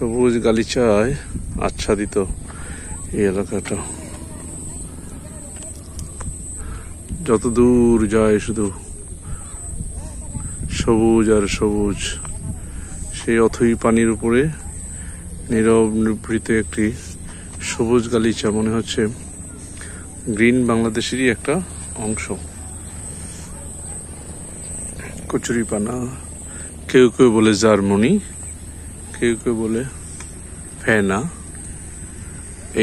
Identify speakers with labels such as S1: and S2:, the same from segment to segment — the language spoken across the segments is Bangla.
S1: সবুজ গালিচায় আচ্ছাদিত এই এলাকাটা। যত দূর যায় শুধু সবুজ আর সবুজ। সেই অথই পানির উপরে নীরব নিভৃত একটি সবুজ গালিচা, মনে হচ্ছে গ্রিন বাংলাদেশেরই একটা অংশ। কচুরিপানা, কেউ কেউ বলে জার্মানি, কেউ কেউ বলে ফেনা।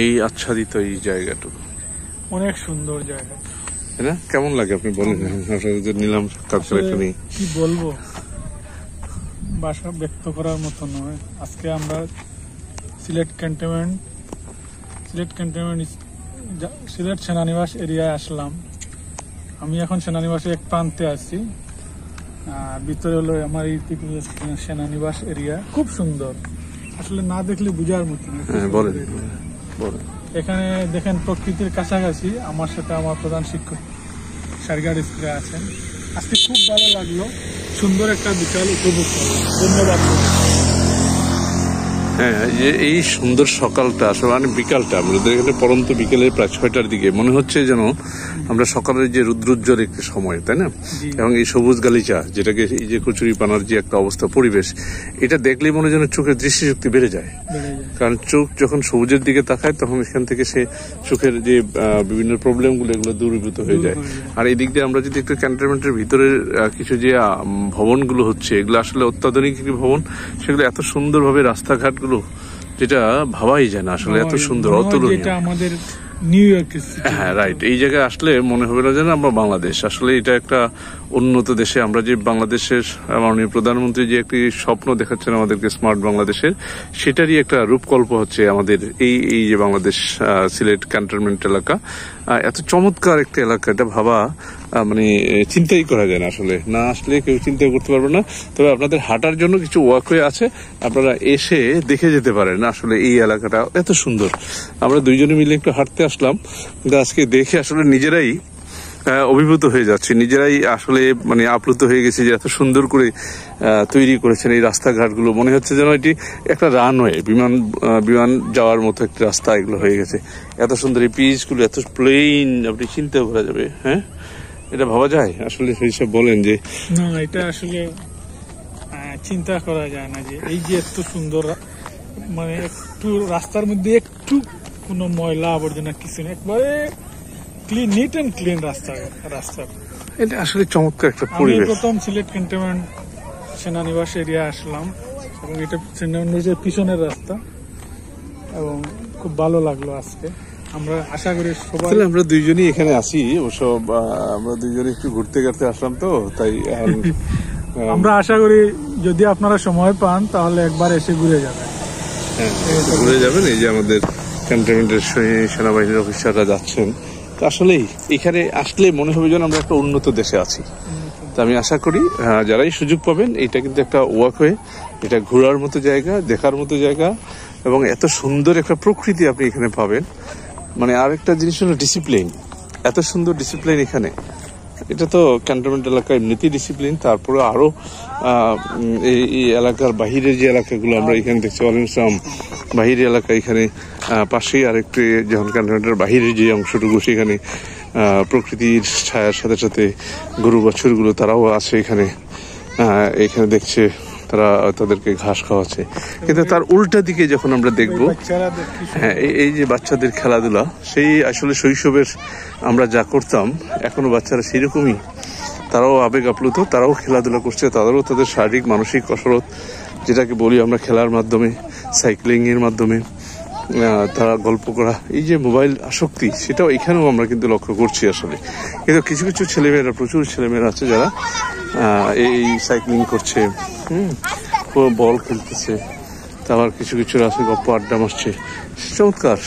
S1: এই আচ্ছাদিত এই জায়গাটুকু
S2: অনেক সুন্দর জায়গা,
S1: তাই না? কেমন লাগে আপনি বলেন। নিলাম
S2: কি বলবো, ভাষা ব্যক্ত করার মতো নয়। আজকে আমরা সিলেট সেনানিবাস এরিয়ায় আসলাম। আমি এখন সেনানিবাসের এক প্রান্তে আছি, ভিতরে হলো আমার এই সেনানিবাস এরিয়া। খুব সুন্দর, আসলে না দেখলে বুঝার মতো। এখানে দেখেন প্রকৃতির কাছাকাছি। আমার সাথে আমার প্রধান শিক্ষক সারগার স্কুলে আছেন। আজকে খুব ভালো লাগলো, সুন্দর একটা বিকাল উপভোগ করলাম। ধন্যবাদ।
S1: হ্যাঁ, এই সুন্দর সকালটা আসলে মানে বিকালটা আমাদের এখানে পরন্ত বিকেলের প্রায় 6টার দিকে মনে হচ্ছে যেন আমরা সকালের যে রুদ্রোজ্জ্বল একটি সময়, তাই না? এবং এই সবুজ গালিচা, যেটাকে এই যে কচুরিপানার যে একটা অবস্থা, পরিবেশ, এটা দেখলেই মনে যেন চোখের দৃষ্টিশক্তি বেড়ে যায়। কারণ চোখ যখন সবুজের দিকে তাকায় তখন এখান থেকে সে চোখের যে বিভিন্ন প্রবলেমগুলো এগুলো দূরীভূত হয়ে যায়। আর এই দিক দিয়ে আমরা যদি একটু ক্যান্টনমেন্টের ভিতরের কিছু যে ভবনগুলো হচ্ছে, এগুলো আসলে অত্যাধুনিক একটি ভবন। সেগুলো এত সুন্দরভাবে রাস্তাঘাট, যেটা ভাবাই যায় না আসলে, এত সুন্দর, অতুলনীয়।
S2: আমাদের নিউ ইয়র্ক।
S1: হ্যাঁ, রাইট। এই জায়গায় আসলে মনে হবে না যেন আমরা বাংলাদেশ। আসলে এটা একটা উন্নত দেশে আমরা যে বাংলাদেশের মাননীয় প্রধানমন্ত্রী যে একটি স্বপ্ন দেখাচ্ছেন আমাদেরকে স্মার্ট বাংলাদেশের, সেটারই একটা রূপকল্প হচ্ছে আমাদের এই যে বাংলাদেশ সিলেট ক্যান্টনমেন্ট এলাকা। এত চমৎকার একটা এলাকা, এটা ভাবা মানে চিন্তাই করা যায় না। আসলে না আসলে কেউ চিন্তা করতে পারবে না। তবে আপনাদের হাঁটার জন্য কিছু ওয়াকওয়ে আছে, আপনারা এসে দেখে যেতে পারেন। আসলে এই এলাকাটা এত সুন্দর। আমরা দুইজনে মিলে একটু হাঁটতে আসলাম, কিন্তু আজকে দেখে আসলে নিজেরাই অভিভূত হয়ে যাচ্ছে, নিজেরাই আসলে মানে আপ্লুত হয়ে গেছে যে এত সুন্দর করে তৈরি করেছেন এই রাস্তাঘাটগুলো। মনে হচ্ছে যেন এটি একটা রানওয়ে, বিমান যাওয়ার মতো একটা রাস্তা এগুলো হয়ে গেছে। এত সুন্দর এই পিচগুলো, এত প্লেন, আপনি চিন্তা করা যাবে। হ্যাঁ, এটা ভাবা যায় আসলে? সেইসব বলেন যে
S2: না, এটা আসলে চিন্তা করা যায় না যে এই যে এত সুন্দর, মানে একটু রাস্তার মধ্যে একটু কোনো ময়লা আবর্জনা কিছু নেই, একবারে ক্লিন, নিট এন্ড ক্লিন রাস্তা।
S1: এটা আসলে চমৎকার একটা পরিবেশ।
S2: আমি প্রথম সিলেট ক্যান্টনমেন্ট সেনানিবাস এরিয়া আসলাম, এবং এটা সেনানিবাসের পিছনের রাস্তা, এবং খুব ভালো লাগলো আজকে। আমরা আশা করি সবাই,
S1: আমরা দুইজনই এখানে আছি, অবশ্য আমরা দুইজনে একটু ঘুরতে ঘুরতে আসলাম তো, তাই
S2: আমরা আশা করি যদি আপনারা সময় পান তাহলে একবার এসে ঘুরে যাবেন।
S1: হ্যাঁ, ঘুরে যাবেন। এই যে আমাদের ক্যান্টনমেন্টের সেনাবাহিনীর অফিসাররা যাচ্ছেন, আসলেই এখানে আসলে মনে হবে যেন আমরা একটা উন্নত দেশে আছি। তা আমি আশা করি যারাই সুযোগ পাবেন, এটা কিন্তু একটা ওয়াকওয়ে, এটা ঘোরার মতো জায়গা, দেখার মতো জায়গা, এবং এত সুন্দর একটা প্রকৃতি আপনি এখানে পাবেন। মানে আরেকটা জিনিস হলো ডিসিপ্লিন, এত সুন্দর ডিসিপ্লিন এখানে। এটা তো ক্যান্টনমেন্ট এলাকা এমনিতেই ডিসিপ্লিন, তারপরে আরো এই এলাকার বাহিরের যে এলাকাগুলো আমরা এখানে দেখছি, অলিমসাম বাহির এলাকা, এখানে পাশেই আরেকটি যখন ক্যান্টনমেন্টের বাহিরের যে অংশটুকু, সেখানে প্রকৃতির ছায়ার সাথে সাথে গরু বাছুরগুলো তারাও আছে এখানে। এখানে দেখছে তারা তাদেরকে ঘাস খাওয়াচ্ছে। কিন্তু তার উল্টা দিকে যখন আমরা দেখব, হ্যাঁ, এই যে বাচ্চাদের খেলাধুলা, সেই আসলে শৈশবের আমরা যা করতাম, এখনো বাচ্চারা সেরকমই, তারাও আবেগ আপ্লুত, তারাও খেলাধুলা করছে, তাদেরও তাদের শারীরিক মানসিক কসরত, যেটাকে বলি আমরা খেলার মাধ্যমে, সাইক্লিং এর মাধ্যমে, তারা গল্প করা, এই যে মোবাইল আসক্তি, সেটাও এখানেও আমরা কিন্তু লক্ষ্য করছি আসলে। কিন্তু কিছু কিছু ছেলেমেয়েরা, প্রচুর ছেলেমেয়েরা আছে যারা এই সাইক্লিং করছে, বল খেলতেছে, তারপর কিছু কিছু আছে গপ্প আড্ডা মারছে। চমৎকার।